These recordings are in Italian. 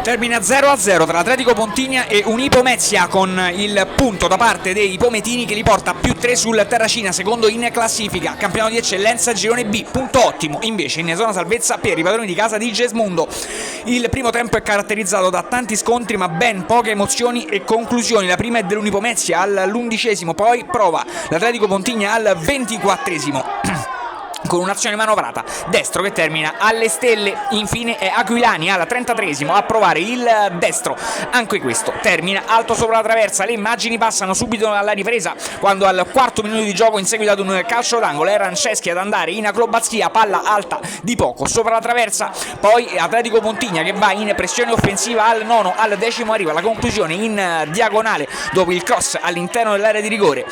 Termina 0-0 tra Atletico Pontigna e Unipomezia, con il punto da parte dei pometini che li porta più 3 sul Terracina, secondo in classifica, campionato di eccellenza girone B, punto ottimo invece in zona salvezza per i padroni di casa di Gesmundo. Il primo tempo è caratterizzato da tanti scontri ma ben poche emozioni e conclusioni. La prima è dell'Unipomezia all'11°, poi prova l'Atletico Pontigna al 24°. con un'azione manovrata, destro che termina alle stelle. Infine è Aquilani al 33° a provare il destro, anche questo termina alto sopra la traversa. Le immagini passano subito alla ripresa, quando al quarto minuto di gioco, in seguito ad un calcio d'angolo, è Ranceschi ad andare in acrobazia, palla alta di poco sopra la traversa. Poi Atletico Pontigna che va in pressione offensiva al 9°, al 10° arriva la conclusione in diagonale dopo il cross all'interno dell'area di rigore.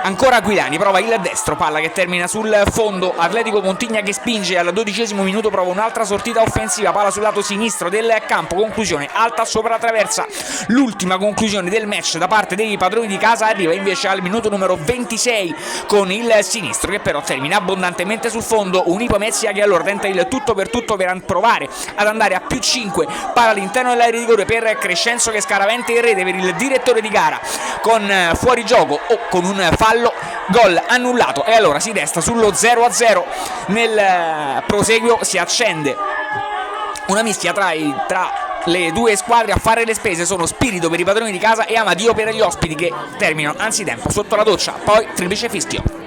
Ancora Aquilani prova il destro, palla che termina sul fondo. Atletico Pontigna che spinge al 12° minuto, prova un'altra sortita offensiva, palla sul lato sinistro del campo, conclusione alta sopra la traversa. L'ultima conclusione del match da parte dei padroni di casa arriva invece al minuto numero 26 con il sinistro che però termina abbondantemente sul fondo. Unipomezia che allora tenta il tutto per provare ad andare a più 5, palla all'interno dell'area di rigore per Crescenzo che scaraventa in rete per il direttore di gara con fuorigioco o con un fallo, gol annullato, e allora si resta sullo 0-0. Nel proseguio si accende una mischia tra le due squadre. A fare le spese sono Spirito per i padroni di casa e Amadio per gli ospiti, che terminano anzitempo sotto la doccia. Poi triplice fischio.